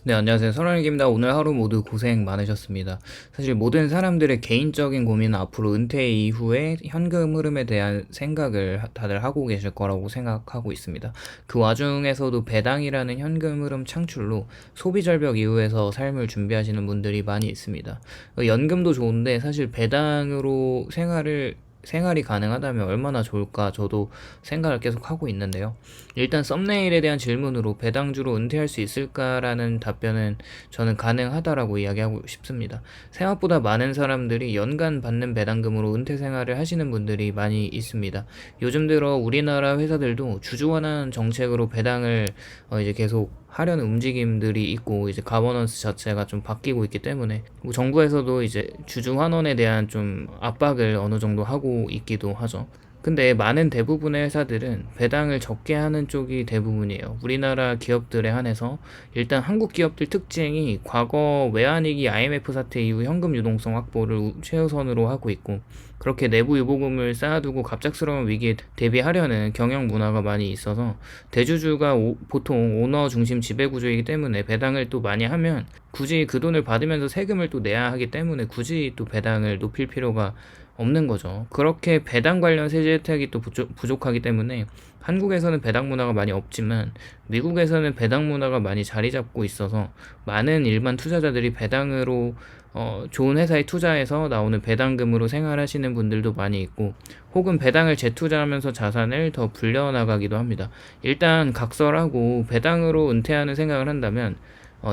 네, 안녕하세요. 선원일기입니다. 오늘 하루 모두 고생 많으셨습니다. 사실 모든 사람들의 개인적인 고민은 앞으로 은퇴 이후에 현금 흐름에 대한 생각을 다들 하고 계실 거라고 생각하고 있습니다. 그 와중에서도 배당이라는 현금 흐름 창출로 소비 절벽 이후에서 삶을 준비하시는 분들이 많이 있습니다. 연금도 좋은데 사실 배당으로 생활이 가능하다면 얼마나 좋을까 저도 생각을 계속 하고 있는데요. 일단 썸네일에 대한 질문으로 배당주로 은퇴할 수 있을까라는 답변은 저는 가능하다라고 이야기하고 싶습니다. 생각보다 많은 사람들이 연간 받는 배당금으로 은퇴 생활을 하시는 분들이 많이 있습니다. 요즘 들어 우리나라 회사들도 주주환원 정책으로 배당을 이제 계속 하려는 움직임들이 있고 이제 가버넌스 자체가 좀 바뀌고 있기 때문에 뭐 정부에서도 이제 주주 환원에 대한 좀 압박을 어느 정도 하고 있기도 하죠. 근데 많은 대부분의 회사들은 배당을 적게 하는 쪽이 대부분이에요. 우리나라 기업들에 한해서 일단 한국 기업들 특징이 과거 외환위기 IMF 사태 이후 현금 유동성 확보를 최우선으로 하고 있고 그렇게 내부 유보금을 쌓아두고 갑작스러운 위기에 대비하려는 경영 문화가 많이 있어서 대주주가 보통 오너 중심 지배구조이기 때문에 배당을 또 많이 하면 굳이 그 돈을 받으면서 세금을 또 내야 하기 때문에 굳이 또 배당을 높일 필요가 없는 거죠. 그렇게 배당 관련 세제 혜택이 또 부족하기 때문에 한국에서는 배당 문화가 많이 없지만 미국에서는 배당 문화가 많이 자리 잡고 있어서 많은 일반 투자자들이 배당으로 좋은 회사에 투자해서 나오는 배당금으로 생활하시는 분들도 많이 있고 혹은 배당을 재투자하면서 자산을 더 불려나가기도 합니다. 일단 각설하고 배당으로 은퇴하는 생각을 한다면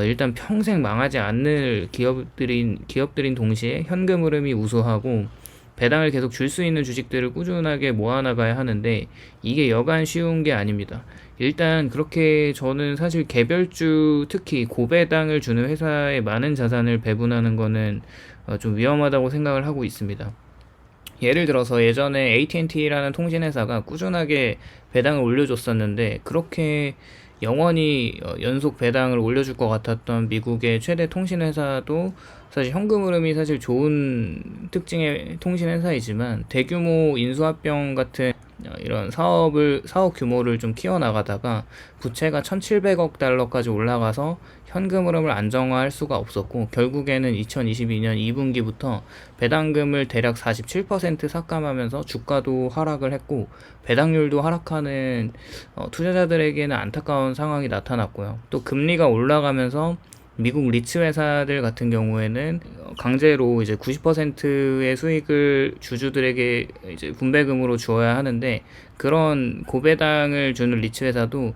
일단 평생 망하지 않을 기업들인 동시에 현금 흐름이 우수하고 배당을 계속 줄 수 있는 주식들을 꾸준하게 모아나가야 하는데 이게 여간 쉬운 게 아닙니다. 일단 그렇게 저는 사실 개별주 특히 고배당을 주는 회사에 많은 자산을 배분하는 거는 좀 위험하다고 생각을 하고 있습니다. 예를 들어서 예전에 AT&T라는 통신회사가 꾸준하게 배당을 올려줬었는데 그렇게 영원히 연속 배당을 올려줄 것 같았던 미국의 최대 통신회사도 사실 현금 흐름이 사실 좋은 특징의 통신회사이지만 대규모 인수합병 같은 이런 사업 규모를 좀 키워나가다가 부채가 1,700억 달러까지 올라가서 현금 흐름을 안정화할 수가 없었고 결국에는 2022년 2분기부터 배당금을 대략 47% 삭감하면서 주가도 하락을 했고 배당률도 하락하는 투자자들에게는 안타까운 상황이 나타났고요. 또 금리가 올라가면서 미국 리츠 회사들 같은 경우에는 강제로 이제 90%의 수익을 주주들에게 이제 분배금으로 주어야 하는데 그런 고배당을 주는 리츠 회사도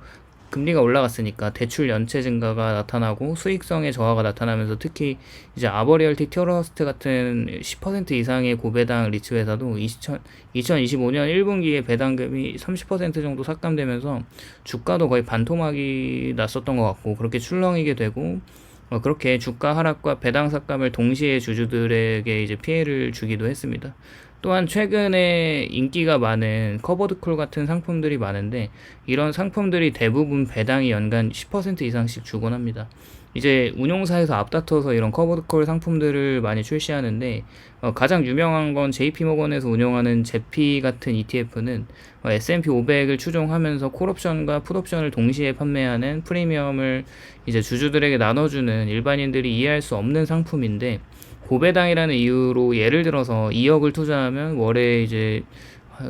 금리가 올라갔으니까 대출 연체 증가가 나타나고 수익성의 저하가 나타나면서 특히 이제 아버리얼티 트러스트 같은 10% 이상의 고배당 리츠 회사도 2025년 1분기에 배당금이 30% 정도 삭감되면서 주가도 거의 반토막이 났었던 것 같고 그렇게 출렁이게 되고 그렇게 주가 하락과 배당 삭감을 동시에 주주들에게 이제 피해를 주기도 했습니다. 또한 최근에 인기가 많은 커버드콜 같은 상품들이 많은데 이런 상품들이 대부분 배당이 연간 10% 이상씩 주곤 합니다. 이제 운용사에서 앞다퉈서 이런 커버드콜 상품들을 많이 출시하는데 가장 유명한 건 JP모건에서 운영하는 제피 같은 ETF는 S&P 500을 추종하면서 콜옵션과 풋옵션을 동시에 판매하는 프리미엄을 이제 주주들에게 나눠주는 일반인들이 이해할 수 없는 상품인데 고배당이라는 이유로 예를 들어서 2억을 투자하면 월에 이제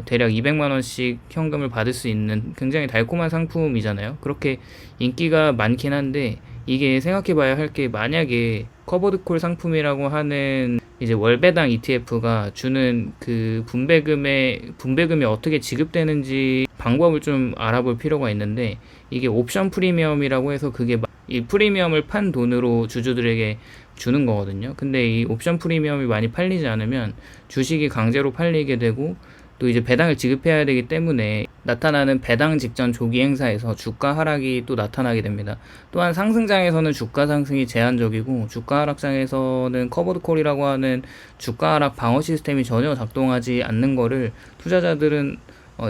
대략 200만 원씩 현금을 받을 수 있는 굉장히 달콤한 상품이잖아요. 그렇게 인기가 많긴 한데 이게 생각해 봐야 할 게 만약에 커버드콜 상품이라고 하는 이제 월배당 ETF가 주는 그 분배금이 어떻게 지급되는지 방법을 좀 알아볼 필요가 있는데 이게 옵션 프리미엄이라고 해서 그게 이 프리미엄을 판 돈으로 주주들에게 주는 거거든요. 근데 이 옵션 프리미엄이 많이 팔리지 않으면 주식이 강제로 팔리게 되고 또 이제 배당을 지급해야 되기 때문에 나타나는 배당 직전 조기 행사에서 주가 하락이 또 나타나게 됩니다. 또한 상승장에서는 주가 상승이 제한적이고 주가 하락장에서는 커버드콜이라고 하는 주가 하락 방어 시스템이 전혀 작동하지 않는 거를 투자자들은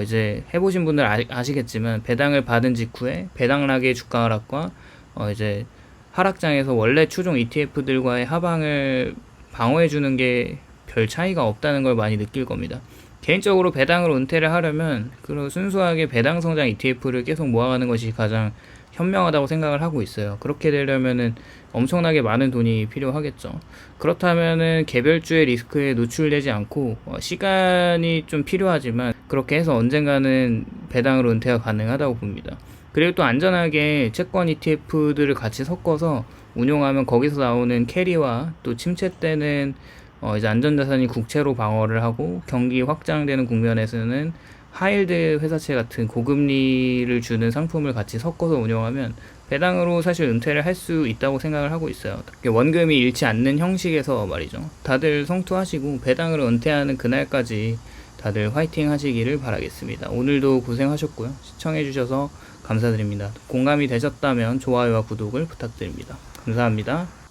이제 해보신 분들 아시겠지만 배당을 받은 직후에 배당락의 주가 하락과 이제 하락장에서 원래 추종 ETF들과의 하방을 방어해주는 게 별 차이가 없다는 걸 많이 느낄 겁니다. 개인적으로 배당으로 은퇴를 하려면 그런 순수하게 배당 성장 ETF를 계속 모아가는 것이 가장 현명하다고 생각을 하고 있어요. 그렇게 되려면은 엄청나게 많은 돈이 필요하겠죠. 그렇다면은 개별주의 리스크에 노출되지 않고 시간이 좀 필요하지만 그렇게 해서 언젠가는 배당으로 은퇴가 가능하다고 봅니다. 그리고 또 안전하게 채권 ETF들을 같이 섞어서 운용하면 거기서 나오는 캐리와 또 침체 때는 이제 안전자산이 국채로 방어를 하고 경기 확장되는 국면에서는 하이힐드 회사채 같은 고금리를 주는 상품을 같이 섞어서 운영하면 배당으로 사실 은퇴를 할 수 있다고 생각을 하고 있어요. 원금이 잃지 않는 형식에서 말이죠. 다들 성투하시고 배당으로 은퇴하는 그날까지 다들 화이팅 하시기를 바라겠습니다. 오늘도 고생하셨고요. 시청해주셔서 감사드립니다. 공감이 되셨다면 좋아요와 구독을 부탁드립니다. 감사합니다.